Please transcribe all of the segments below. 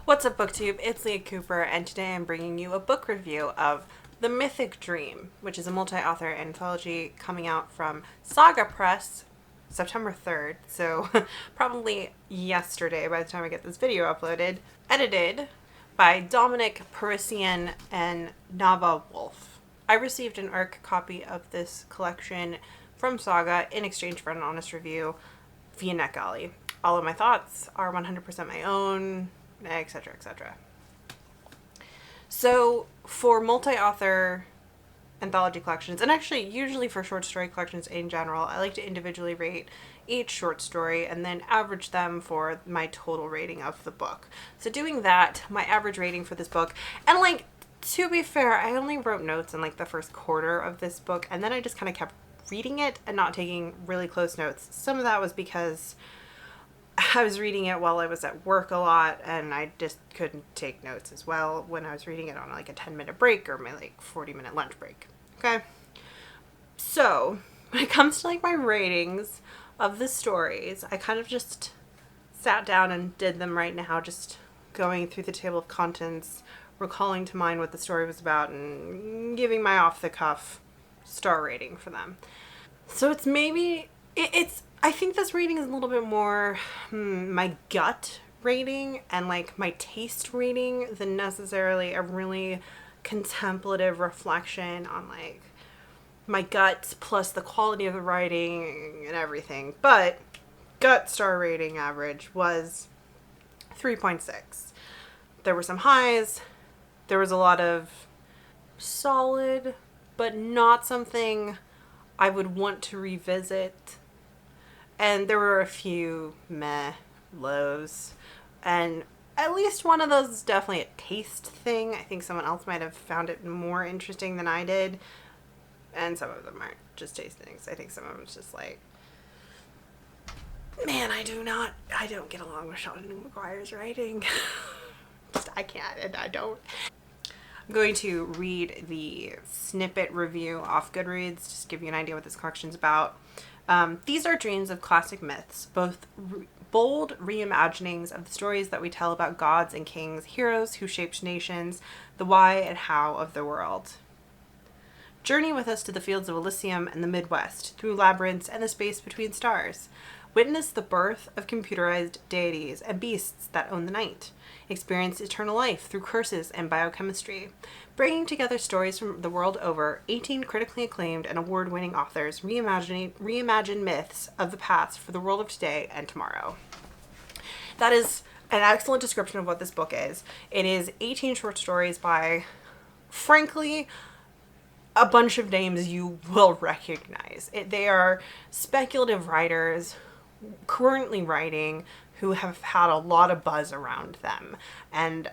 What's up, BookTube? It's Leah Cooper, and today I'm bringing you a book review of The Mythic Dream, which is a multi-author anthology coming out from Saga Press September 3rd, so probably yesterday by the time I get this video uploaded. Edited by Dominik, Parisien, and Navah, Wolfe. I received an ARC copy of this collection from Saga in exchange for an honest review via NetGalley. All of my thoughts are 100% my own, etc., etc. So for multi-author anthology collections, and actually usually for short story collections in general, I like to individually rate each short story and then average them for my total rating of the book. So doing that, my average rating for this book, and like, to be fair, I only wrote notes in like the first quarter of this book, and then I just kind of kept reading it and not taking really close notes. Some of that was because I was reading it while I was at work a lot, and I just couldn't take notes as well when I was reading it on like a 10-minute break or my like 40-minute lunch break. Okay? So, when it comes to like my ratings of the stories, I kind of just sat down and did them right now, just going through the table of contents, recalling to mind what the story was about, and giving my off-the-cuff star rating for them. So it's maybe, I think this rating is a little bit more my gut rating and like my taste rating than necessarily a really contemplative reflection on like my gut plus the quality of the writing and everything. But gut star rating average was 3.6. There were some highs. There was a lot of solid, but not something I would want to revisit. And there were a few meh lows. And at least one of those is definitely a taste thing. I think someone else might have found it more interesting than I did. And some of them aren't just taste things. I think some of them is just like, man, I don't get along with Sean McGuire's writing. I can't, and I don't. I'm going to read the snippet review off Goodreads, just to give you an idea what this collection's about. These are dreams of classic myths, both bold reimaginings of the stories that we tell about gods and kings, heroes who shaped nations, the why and how of the world. Journey with us to the fields of Elysium and the Midwest, through labyrinths and the space between stars. Witness the birth of computerized deities and beasts that own the night. Experience eternal life through curses and biochemistry. Bringing together stories from the world over, 18 critically acclaimed and award-winning authors reimagine myths of the past for the world of today and tomorrow. That is an excellent description of what this book is. It is 18 short stories by, frankly, a bunch of names you will recognize. They are speculative writers currently writing who have had a lot of buzz around them. And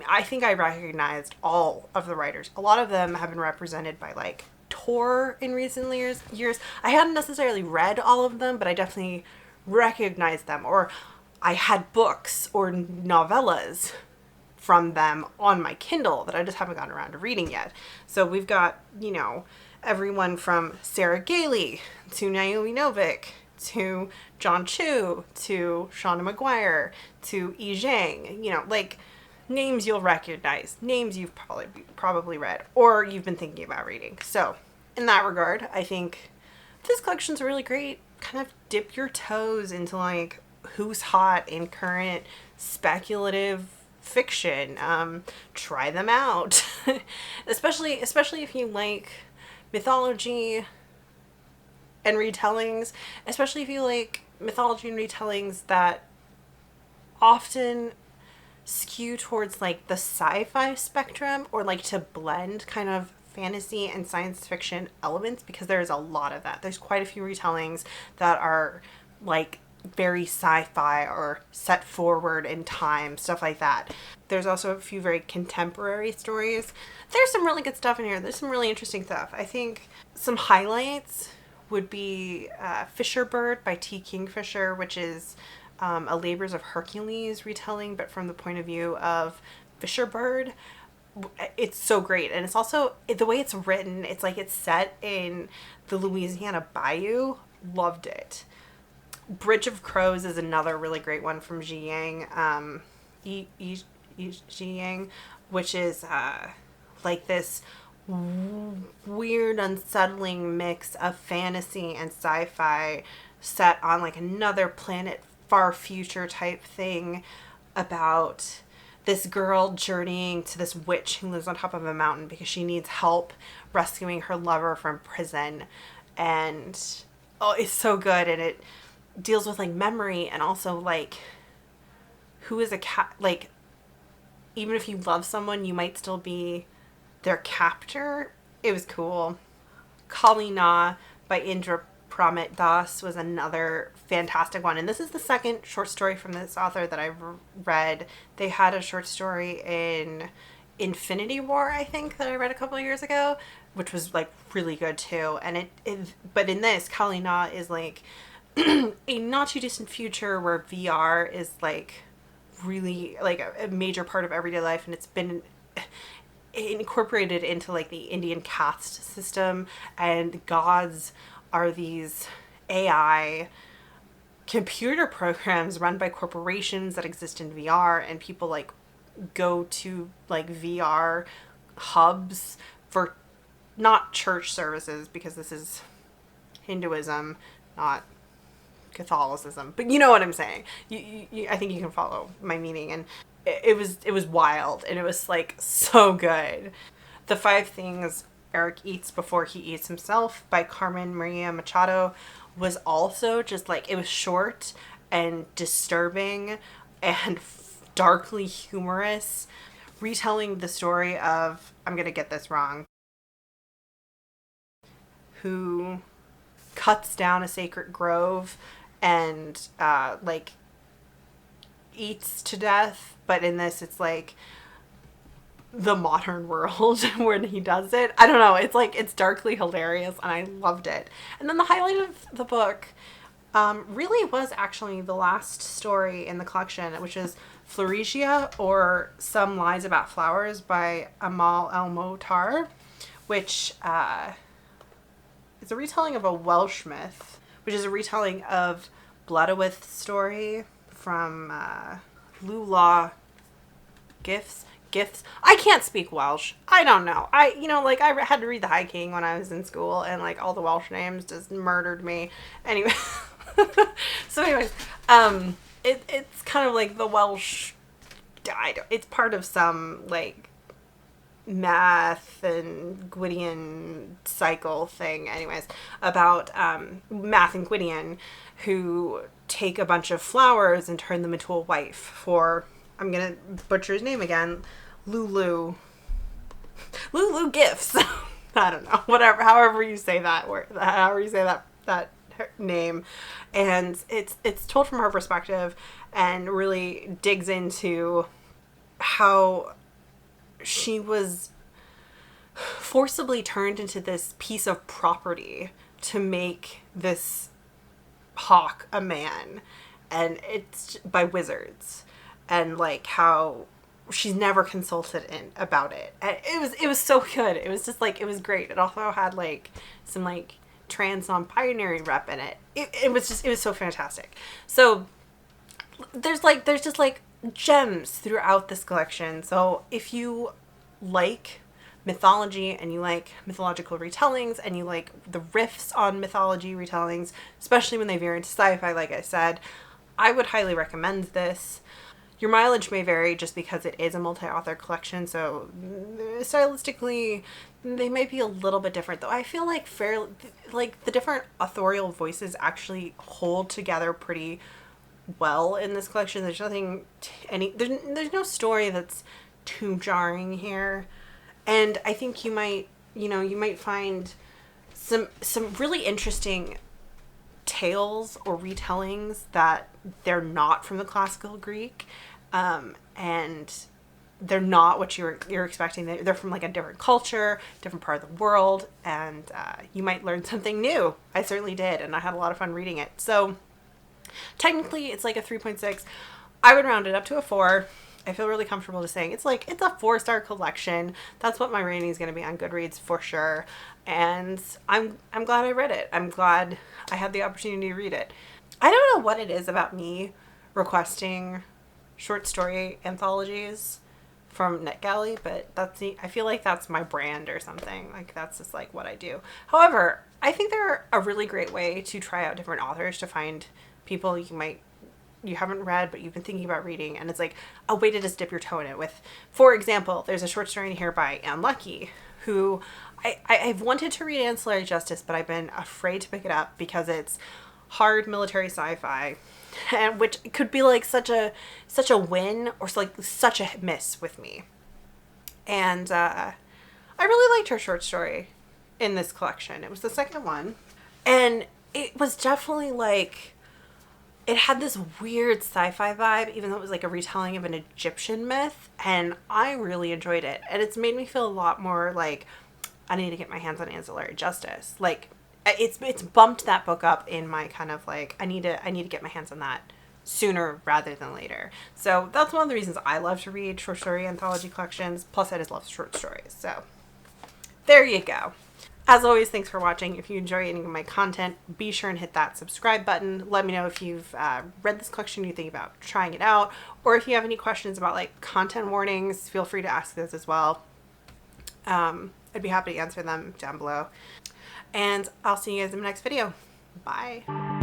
I think I recognized all of the writers. A lot of them have been represented by like Tor in recent years. I hadn't necessarily read all of them, but I definitely recognized them. Or I had books or novellas from them on my Kindle that I just haven't gotten around to reading yet. So we've got, everyone from Sarah Gailey to Naomi Novik to John Chu to Shauna McGuire to Yi Zhang, like names you'll recognize, names you've probably read or you've been thinking about reading. So in that regard, I think this collection's really great. Kind of dip your toes into like who's hot in current speculative fiction. Try them out. especially if you like mythology and retellings, especially if you like mythology and retellings that often skew towards like the sci-fi spectrum or like to blend kind of fantasy and science fiction elements, because there's a lot of that. There's quite a few retellings that are like very sci-fi or set forward in time, stuff like that. There's also a few very contemporary stories. There's some really good stuff in here. There's some really interesting stuff. I think some highlights would be Fisher Bird by T. Kingfisher, which is a Labors of Hercules retelling, but from the point of view of Fisher Bird. It's so great. And it's also, the way it's written, it's like it's set in the Louisiana Bayou. Loved it. Bridge of Crows is another really great one from Ji Yang. which is like this weird, unsettling mix of fantasy and sci-fi set on like another planet, far future type thing, about this girl journeying to this witch who lives on top of a mountain because she needs help rescuing her lover from prison. And oh, it's so good. And it deals with like memory and also like who is a cat, like even if you love someone, you might still be their captor. It was cool. Kalina by Indra Pramit Das was another fantastic one. And this is the second short story from this author that I've read. They had a short story in Infinity War, I think, that I read a couple of years ago, which was like really good too. And but in this, Kalina is like a not too distant future where VR is like really like a major part of everyday life, and it's been incorporated into like the Indian caste system, and gods are these AI computer programs run by corporations that exist in VR, and people like go to like VR hubs for not church services, because this is Hinduism, not Catholicism, but you know what I'm saying. I think you can follow my meaning. And it was wild, and it was like so good. The 5 Things Eric Eats Before He Eats Himself by Carmen Maria Machado was also just like, it was short and disturbing and darkly humorous, retelling the story of, I'm gonna get this wrong, who cuts down a sacred grove and like eats to death. But in this, it's like the modern world when he does it. I don't know. It's like, it's darkly hilarious, and I loved it. And then the highlight of the book really was actually the last story in the collection, which is Floresia, or Some Lies About Flowers by Amal El-Mohtar, which is a retelling of a Welsh myth, which is a retelling of Bledawith's story from Lula Gifts. I can't speak Welsh. I don't know. I had to read the High King when I was in school, and like all the Welsh names just murdered me. Anyway, so anyways, it's kind of like the Welsh. It's part of some like math and Gwydion cycle thing. Anyways, about Math and Gwydion, who take a bunch of flowers and turn them into a wife for, I'm gonna butcher his name again, Lulu Gifts. I don't know, whatever, however you say that word, however you say that name. And it's told from her perspective, and really digs into how she was forcibly turned into this piece of property to make this hawk a man, and it's by wizards, and like how she's never consulted about it. And it was so good. It was just like, it was great. It also had like some like trans non-binary rep in it. It was so fantastic. So there's just like gems throughout this collection. So if you like mythology, and you like mythological retellings, and you like the riffs on mythology retellings, especially when they veer into sci-fi, like I said, I would highly recommend this. Your mileage may vary just because it is a multi-author collection, so stylistically they might be a little bit different, though I feel like the different authorial voices actually hold together pretty well in this collection. There's nothing there's no story that's too jarring here. And I think you might find some really interesting tales or retellings that they're not from the classical Greek, and they're not what you're expecting. They're from like a different culture, different part of the world, and you might learn something new. I certainly did, and I had a lot of fun reading it. So technically it's like a 3.6. I would round it up to a 4. I feel really comfortable just saying it's a 4-star collection. That's what my rating is going to be on Goodreads for sure. And I'm glad I read it. I'm glad I had the opportunity to read it. I don't know what it is about me requesting short story anthologies, from NetGalley, but I feel like that's my brand or something. Like that's just like what I do. However, I think they're a really great way to try out different authors, to find people you haven't read but you've been thinking about reading, and it's like a way to just dip your toe in it with. For example, there's a short story in here by Anne Leckie, who I've wanted to read Ancillary Justice, but I've been afraid to pick it up because it's hard military sci-fi, and which could be like such a win or like such a miss with me. And I really liked her short story in this collection. It was the second one, and it was definitely like, it had this weird sci-fi vibe, even though it was like a retelling of an Egyptian myth, and I really enjoyed it. And it's made me feel a lot more like I need to get my hands on Ancillary Justice. Like it's bumped that book up in my kind of like, I need to get my hands on that sooner rather than later. So that's one of the reasons I love to read short story anthology collections. Plus I just love short stories. So there you go. As always, thanks for watching. If you enjoy any of my content, be sure and hit that subscribe button. Let me know if you've read this collection, you think about trying it out, or if you have any questions about like content warnings, feel free to ask those as well. I'd be happy to answer them down below. And I'll see you guys in the next video. Bye.